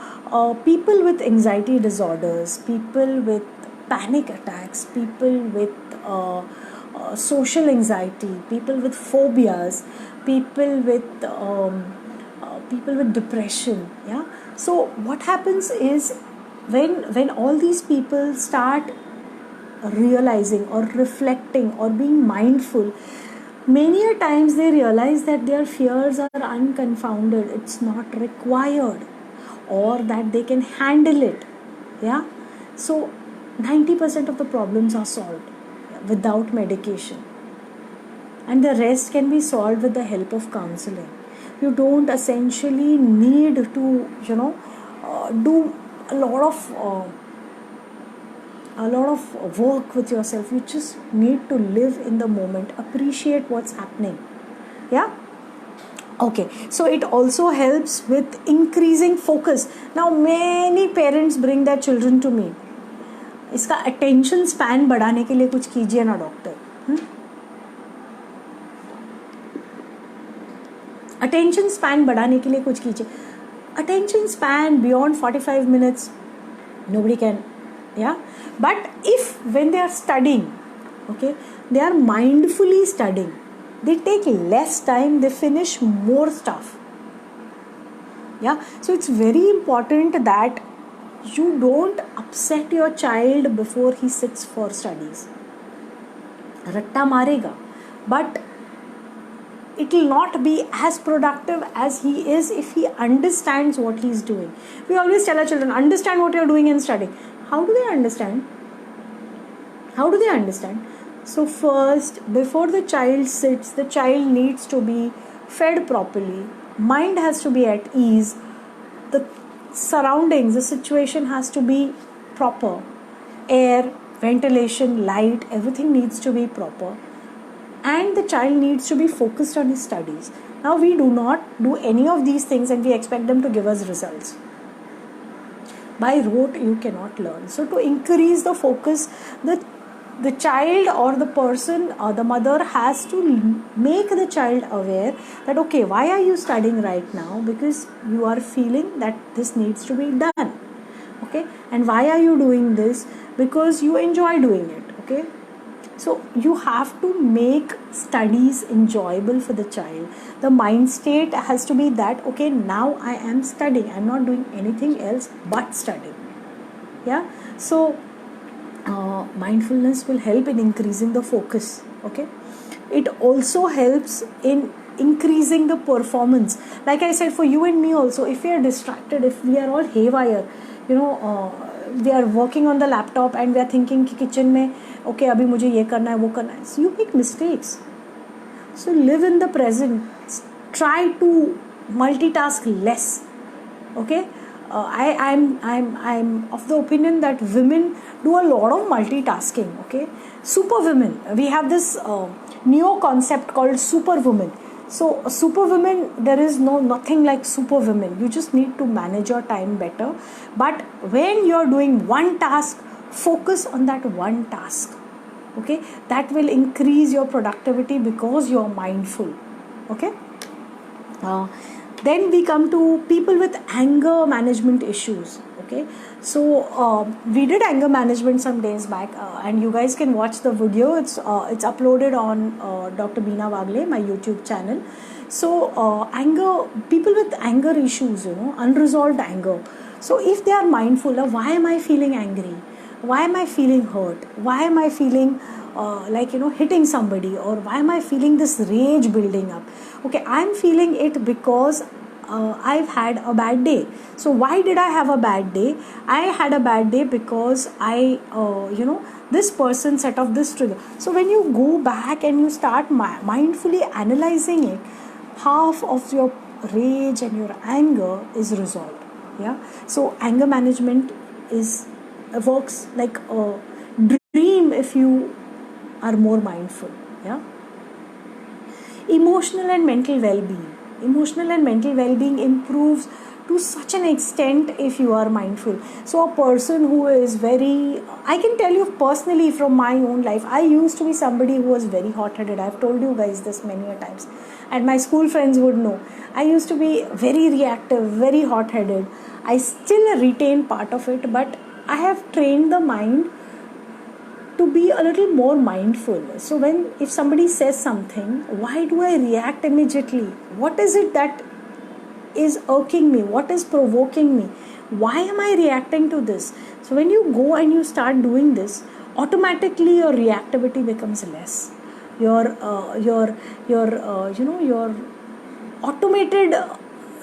people with anxiety disorders, people with panic attacks, people with social anxiety, people with phobias, people with depression. Yeah. So what happens is, when all these people start realizing or reflecting or being mindful, many a times they realize that their fears are unconfounded, it's not required, or that they can handle it. Yeah. So 90% of the problems are solved without medication, and the rest can be solved with the help of counseling. You don't essentially need to do a lot of work with yourself. You just need to live in the moment, appreciate what's happening. Yeah. Okay, so it also helps with increasing focus. Now many parents bring their children to me, इसका attention span बढ़ाने के लिए कुछ कीजिए ना doctor. Attention span बढ़ाने के लिए कुछ कीजिए. Attention span beyond 45 minutes, nobody can. Yeah. But if when they are studying, okay, they are mindfully studying, they take less time, they finish more stuff. Yeah. So it's very important that you don't upset your child before he sits for studies. Ratta marega, but it will not be as productive as he is if he understands what he is doing. We always tell our children, understand what you are doing in studying. How do they understand? How do they understand? So first, before the child sits, the child needs to be fed properly. Mind has to be at ease. The surroundings, the situation has to be proper. Air, ventilation, light, everything needs to be proper. And the child needs to be focused on his studies. Now we do not do any of these things and we expect them to give us results. By rote you cannot learn. So to increase the focus, the child or the person or the mother has to make the child aware that, okay, why are you studying right now? Because you are feeling that this needs to be done. Okay, and why are you doing this? Because you enjoy doing it. Okay. So you have to make studies enjoyable for the child. The mind state has to be that, okay, now I am studying. I am not doing anything else but studying. Yeah. So mindfulness will help in increasing the focus. Okay. It also helps in increasing the performance. Like I said, for you and me also, if we are distracted, if we are all haywire, we are working on the laptop and we are thinking कि kitchen में okay अभी मुझे ये करना है वो करना है. So you make mistakes. So live in the present. Try to multitask less. Okay. I'm of the opinion that women do a lot of multitasking. Okay. Superwomen. We have this new concept called superwoman. So superwoman, there is nothing like superwoman. You just need to manage your time better. But when you're doing one task, focus on that one task. Okay, that will increase your productivity because you're mindful. Okay. Then we come to people with anger management issues. Okay, so we did anger management some days back, and you guys can watch the video. It's uploaded on Dr. Beena Wagle, my YouTube channel. So anger, people with anger issues, unresolved anger. So if they are mindful of why am I feeling angry, why am I feeling hurt, why am I feeling hitting somebody, or why am I feeling this rage building up? Okay, I'm feeling it because I've had a bad day. So why did I have a bad day? I had a bad day because this person set off this trigger. So when you go back and you start mindfully analyzing it, half of your rage and your anger is resolved. Yeah. So anger management is works like a dream if you are more mindful. Yeah. Emotional and mental well-being. Emotional and mental well-being improves to such an extent if you are mindful. So a person who is very, I can tell you personally from my own life, I used to be somebody who was very hot-headed. I've told you guys this many a times, and my school friends would know. I used to be very reactive, very hot-headed. I still retain part of it, but I have trained the mind to be a little more mindful. So if somebody says something, why do I react immediately? What is it that is irking me? What is provoking me? Why am I reacting to this? So when you go and you start doing this, automatically your reactivity becomes less. Your automated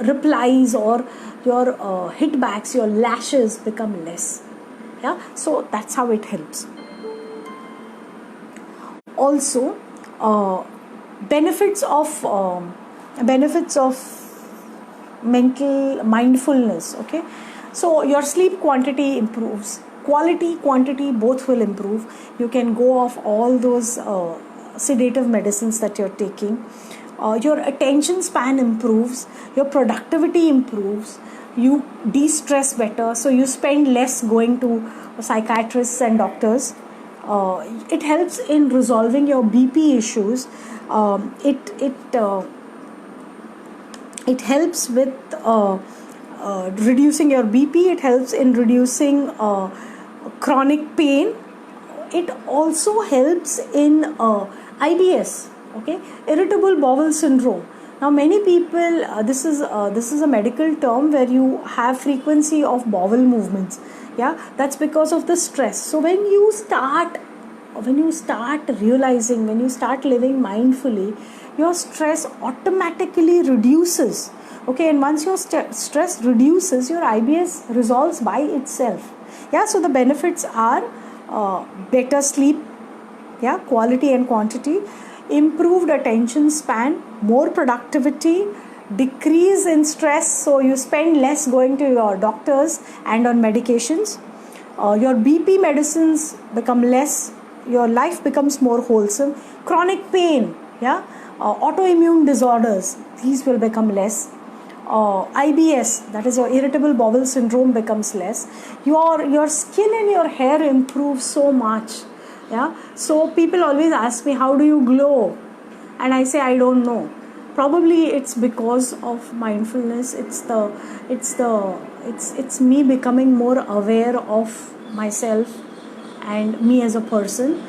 replies or your hitbacks, your lashes become less. Yeah, so that's how it helps. Also, benefits of mental mindfulness. Okay, so your sleep quantity improves, quality quantity both will improve. You can go off all those sedative medicines that you're taking. Your attention span improves, your productivity improves, you de-stress better, so you spend less going to psychiatrists and doctors. It helps in resolving your BP issues. It helps with reducing your BP. It helps in reducing chronic pain. It also helps in IBS. Okay, irritable bowel syndrome. Now many people, this is a medical term where you have frequency of bowel movements. Yeah, that's because of the stress. So when you start realizing, when you start living mindfully, your stress automatically reduces. Okay, and once your stress reduces, your IBS resolves by itself. Yeah, so the benefits are better sleep, yeah, quality and quantity, improved attention span, more productivity, decrease in stress, so you spend less going to your doctors and on medications. Your BP medicines become less, your life becomes more wholesome. Chronic pain, yeah, autoimmune disorders, these will become less. IBS, that is your irritable bowel syndrome, becomes less. Your skin and your hair improve so much. Yeah, so people always ask me, how do you glow? And I say, I don't know. Probably it's because of mindfulness. It's me becoming more aware of myself and me as a person.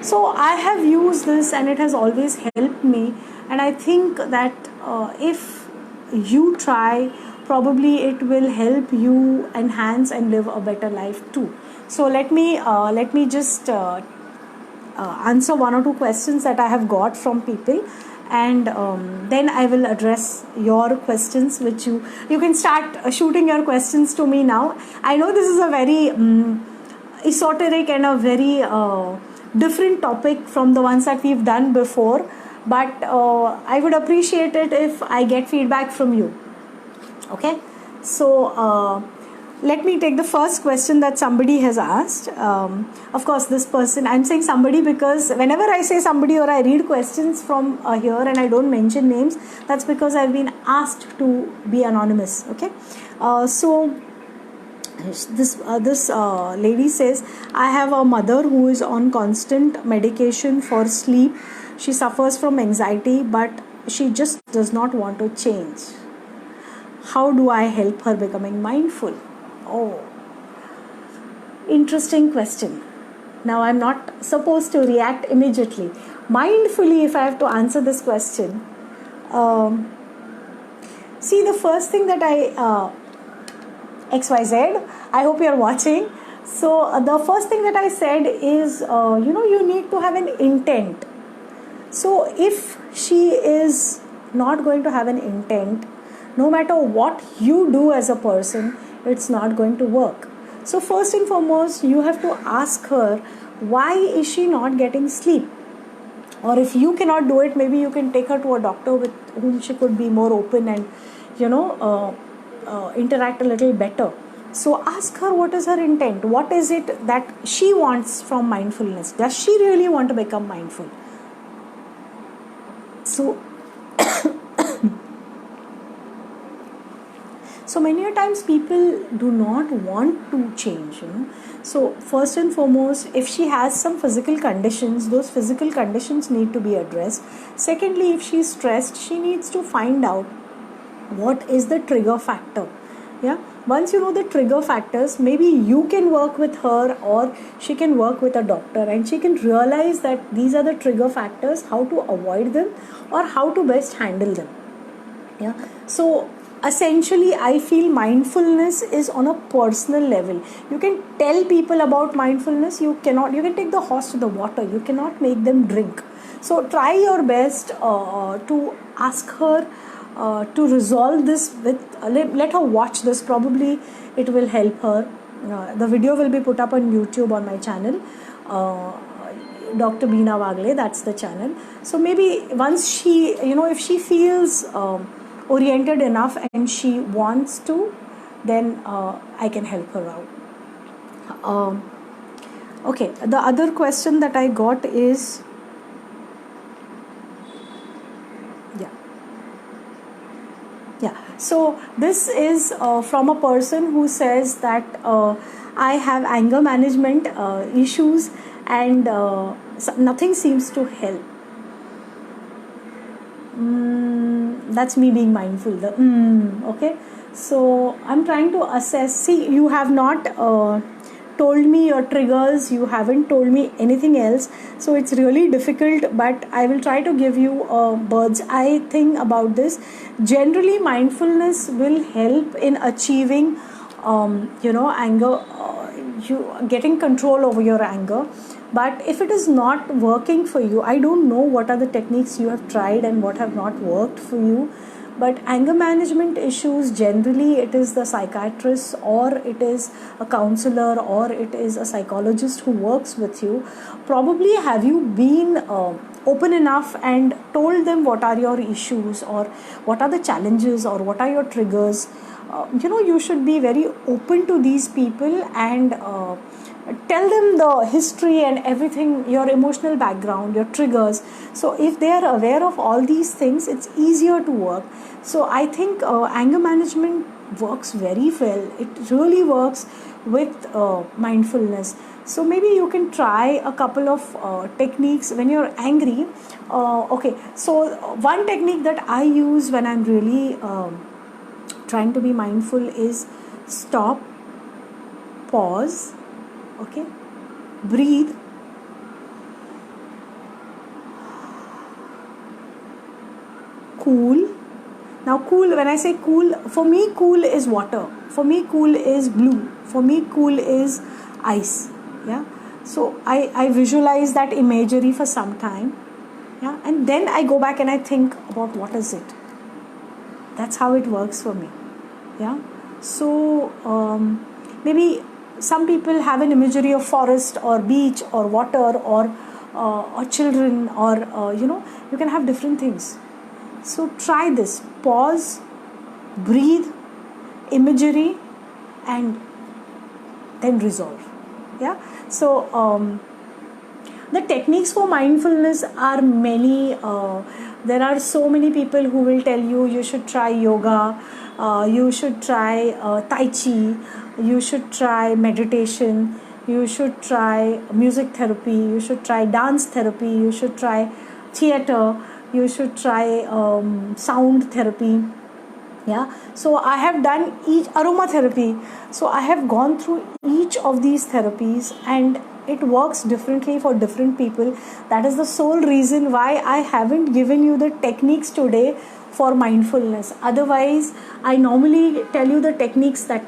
So I have used this and it has always helped me. And I think that if you try, probably it will help you enhance and live a better life too. So let me just answer one or two questions that I have got from people, and then I will address your questions, which you can start shooting your questions to me now. I know this is a very esoteric and a very different topic from the ones that we've done before, but I would appreciate it if I get feedback from you. Okay, so let me take the first question that somebody has asked. Of course, this person, I'm saying somebody because whenever I say somebody or I read questions from here and I don't mention names, that's because I've been asked to be anonymous. Okay, so this lady says, I have a mother who is on constant medication for sleep. She suffers from anxiety, but she just does not want to change. How do I help her becoming mindful? Oh, interesting question. Now, I'm not supposed to react immediately. Mindfully, if I have to answer this question, see, the first thing that XYZ, I hope you're watching. So, the first thing that I said is, you need to have an intent. So, if she is not going to have an intent, No matter what you do as a person, it's not going to work. So first and foremost, you have to ask her, why is she not getting sleep? Or if you cannot do it, maybe you can take her to a doctor with whom she could be more open and interact a little better. So ask her, what is her intent, what is it that she wants from mindfulness, does she really want to become mindful? So many a times people do not want to change, So first and foremost, if she has some physical conditions, those physical conditions need to be addressed. Secondly, if she is stressed, she needs to find out what is the trigger factor. Yeah. Once you know the trigger factors, maybe you can work with her or she can work with a doctor, and she can realize that these are the trigger factors, how to avoid them or how to best handle them. Yeah. So essentially, I feel mindfulness is on a personal level. You can tell people about mindfulness, you can take the horse to the water, you cannot make them drink. So try your best to ask her to resolve this with, let her watch this, probably it will help her. The video will be put up on YouTube on my channel, Dr. Beena Wagle, that's the channel. So maybe once she, if she feels oriented enough and she wants to, then I can help her out. Okay, the other question that I got is, so this is from a person who says that I have anger management issues and nothing seems to help. That's me being mindful. Okay. So I'm trying to assess. See, you have not told me your triggers. You haven't told me anything else. So it's really difficult, but I will try to give you a bird's eye thing about this. Generally, mindfulness will help in achieving, anger, you getting control over your anger. But if it is not working for you, I don't know what are the techniques you have tried and what have not worked for you. But anger management issues, generally it is the psychiatrist or it is a counselor or it is a psychologist who works with you. Probably have you been open enough and told them what are your issues or what are the challenges or what are your triggers? You should be very open to these people and tell them the history and everything, your emotional background, your triggers. So if they are aware of all these things, it's easier to work. So I think anger management works very well. It really works with mindfulness. So maybe you can try a couple of techniques when you're angry. Okay, so one technique that I use when I'm really trying to be mindful is stop, pause, okay, breathe, cool. Now cool, when I say cool, for me cool is water, for me cool is blue, for me cool is ice. Yeah, so I visualize that imagery for some time. Yeah, and then I go back and I think about what is it. That's how it works for me. Yeah, so maybe some people have an imagery of forest or beach or water or children or you can have different things. So try this, pause, breathe, imagery, and then resolve. Yeah, so the techniques for mindfulness are many. There are so many people who will tell you should try yoga, you should try tai chi, you should try meditation, you should try music therapy, you should try dance therapy, you should try theater, you should try sound therapy. Yeah, so I have done each aromatherapy. So I have gone through each of these therapies and it works differently for different people. That is the sole reason why I haven't given you the techniques today for mindfulness. Otherwise, I normally tell you the techniques that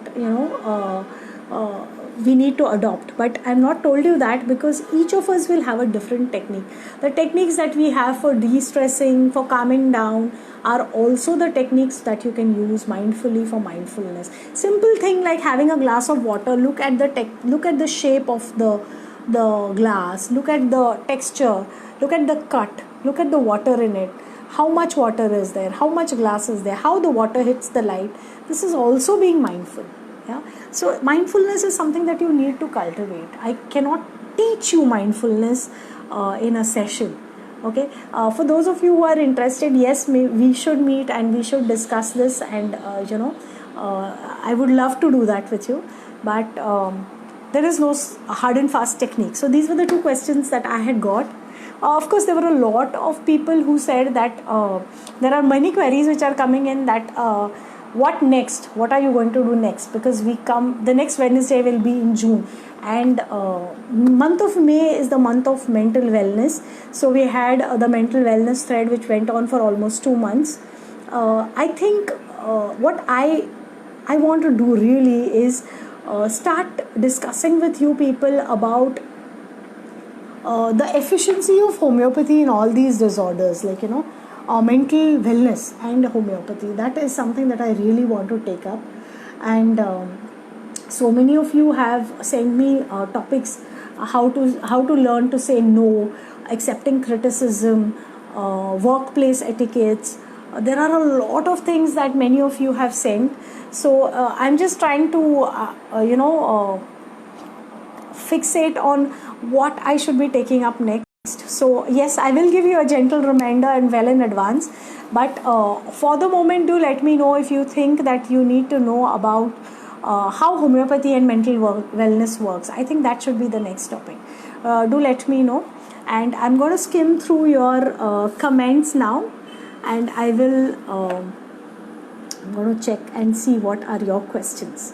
we need to adopt. But I've not told you that because each of us will have a different technique. The techniques that we have for de-stressing, for calming down, are also the techniques that you can use mindfully for mindfulness. Simple thing like having a glass of water. Look at the shape of the glass. Look at the texture. Look at the cut. Look at the water in it. How much water is there? How much glass is there? How the water hits the light. This is also being mindful. Yeah. So mindfulness is something that you need to cultivate. I cannot teach you mindfulness in a session. Okay. For those of you who are interested, yes, we should meet and we should discuss this. And I would love to do that with you. But there is no hard and fast technique. So these were the two questions that I had got. Of course, there were a lot of people who said that there are many queries which are coming in that what next? What are you going to do next? Because the next Wednesday will be in June, and month of May is the month of mental wellness. So we had the mental wellness thread which went on for almost 2 months. I think what I want to do really is start discussing with you people about the efficiency of homeopathy in all these disorders, like mental wellness and homeopathy. That is something that I really want to take up. And so many of you have sent me topics, how to learn to say no, accepting criticism, workplace etiquettes. There are a lot of things that many of you have sent. So I'm just trying to fixate on what I should be taking up next. So yes, I will give you a gentle reminder and well in advance. But for the moment, do let me know if you think that you need to know about how homeopathy and mental wellness works. I think that should be the next topic. Do let me know. And I'm going to skim through your comments now. And I will I'm going to check and see what are your questions.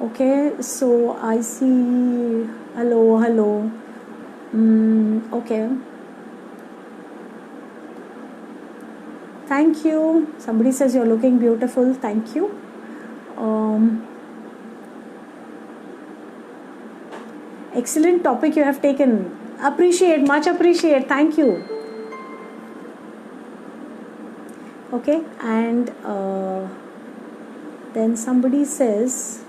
Okay, so I see hello. Okay, thank you. Somebody says you're looking beautiful. Thank you. Excellent topic you have taken. Much appreciate. Thank you. Okay, and then somebody says,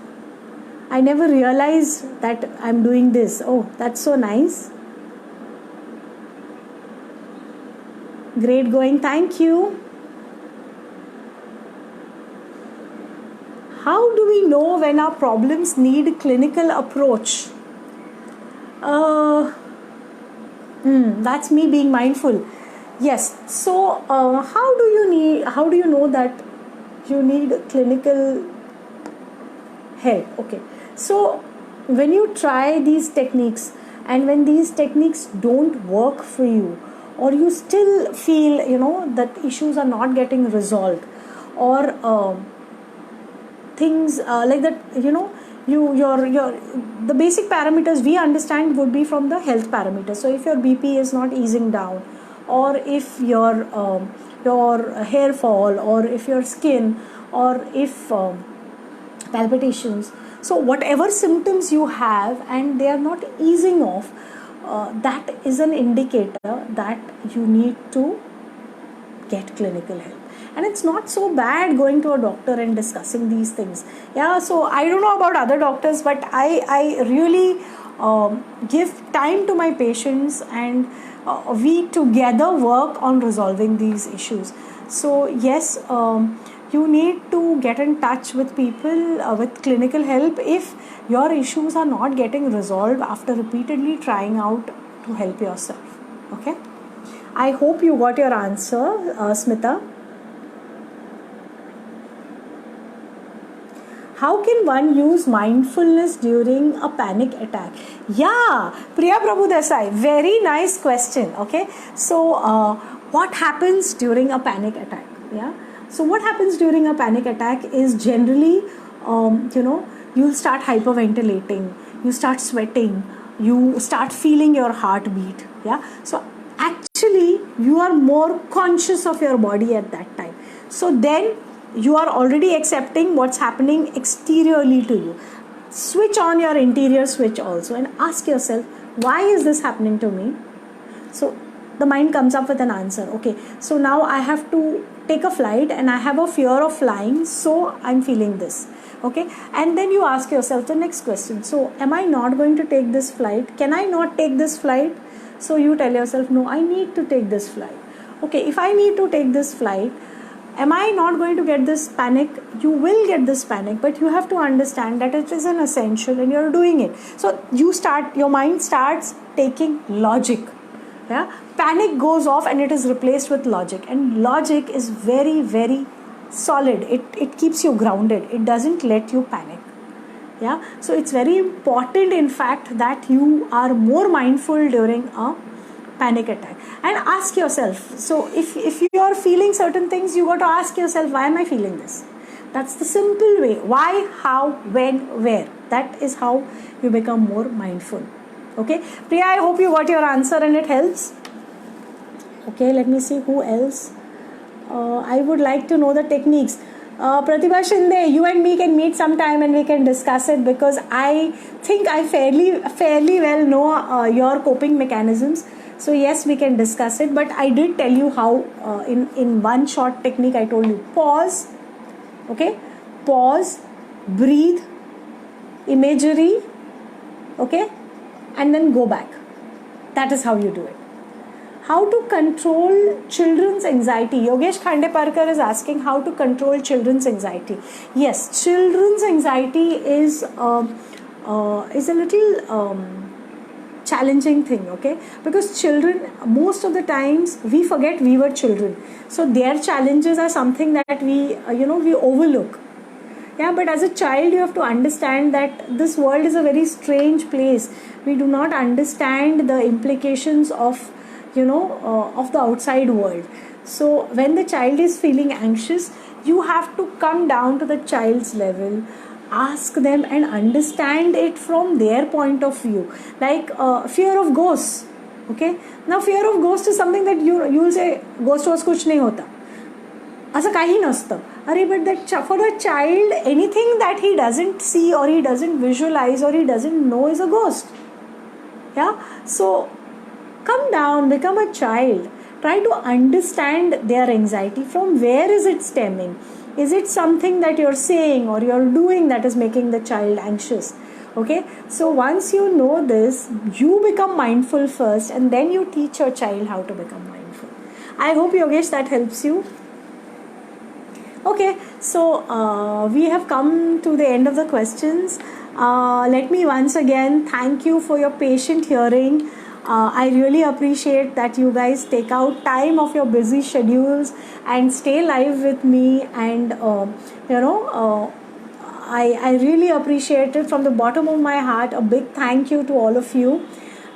I never realized that I'm doing this. Oh, that's so nice. Great going. Thank you. How do we know when our problems need clinical approach? That's me being mindful. Yes. So, how do you know that you need clinical help? Okay. So, when you try these techniques and when these techniques don't work for you, or you still feel that issues are not getting resolved, or things like that, the basic parameters we understand would be from the health parameters. So if your BP is not easing down, or if your hair fall, or if your skin, or if palpitations, so whatever symptoms you have and they are not easing off, that is an indicator that you need to get clinical help. And it's not so bad going to a doctor and discussing these things. Yeah, so I don't know about other doctors, but I really give time to my patients, and we together work on resolving these issues. So yes, you need to get in touch with people with clinical help if your issues are not getting resolved after repeatedly trying out to help yourself. Okay, I hope you got your answer, Smita. How can one use mindfulness during a panic attack? Yeah, Priya Prabhu Desai, very nice question. Okay, so what happens during a panic attack? Yeah, so what happens during a panic attack is generally, you'll start hyperventilating, you start sweating, you start feeling your heartbeat. Yeah, so actually you are more conscious of your body at that time. So then you are already accepting what's happening exteriorly to you. switch on your interior switch also and ask yourself, why is this happening to me? So the mind comes up with an answer. Okay, so now I have to take a flight and I have a fear of flying, so I'm feeling this. Okay, and then you ask yourself the next question. So am I not going to take this flight? Can I not take this flight? So you tell yourself, no, I need to take this flight. Okay, if I need to take this flight, am I not going to get this panic? You will get this panic, but you have to understand that it is an essential and you're doing it. So your mind starts taking logic. Yeah, panic goes off and it is replaced with logic, and logic is very, very solid. It keeps you grounded. It doesn't let you panic. Yeah, so it's very important, in fact, that you are more mindful during a panic attack. And ask yourself, so if you are feeling certain things, you got to ask yourself, why am I feeling this? That's the simple way. Why, how, when, where. That is how you become more mindful. Okay, Priya, I hope you got your answer and it helps. Okay, let me see who else. I would like to know the techniques. Pratibha Shinde, you and me can meet sometime and we can discuss it, because I think I fairly well know your coping mechanisms. So yes, we can discuss it, but I did tell you how in one short technique. I told you pause, okay, pause, breathe, imagery, okay, and then go back. That is how you do it. How to control children's anxiety? Yogesh Khandeparkar is asking how to control children's anxiety. Yes, children's anxiety is a little challenging thing, okay? Because children, most of the times, we forget we were children. So their challenges are something that we overlook. Yeah, but as a child, you have to understand that this world is a very strange place. We do not understand the implications of the outside world. So when the child is feeling anxious, you have to come down to the child's level, ask them and understand it from their point of view. Like fear of ghosts. Okay, now fear of ghost is something that you will say ghost was kuch nahi hota, असं काही नसतं. अरे, but that for a child, anything that he doesn't see or he doesn't visualize or he doesn't know is a ghost. Yeah, so come down, become a child. Try to understand their anxiety. From where is it stemming? Is it something that you're saying or you're doing that is making the child anxious? Okay, so once you know this, you become mindful first and then you teach your child how to become mindful. I hope, Yogesh, that helps you. Okay, so we have come to the end of the questions. Let me once again thank you for your patient hearing. I really appreciate that you guys take out time of your busy schedules and stay live with me, and I really appreciate it from the bottom of my heart. A big thank you to all of you,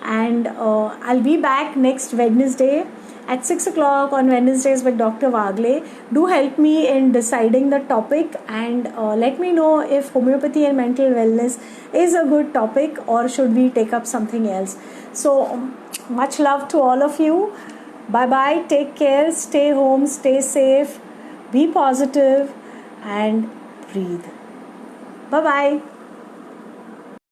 and I'll be back next Wednesday at 6 o'clock on Wednesdays with Dr. Wagle. Do help me in deciding the topic, and let me know if homeopathy and mental wellness is a good topic or should we take up something else. So much love to all of you. Bye bye. Take care. Stay home. Stay safe. Be positive and breathe. Bye bye.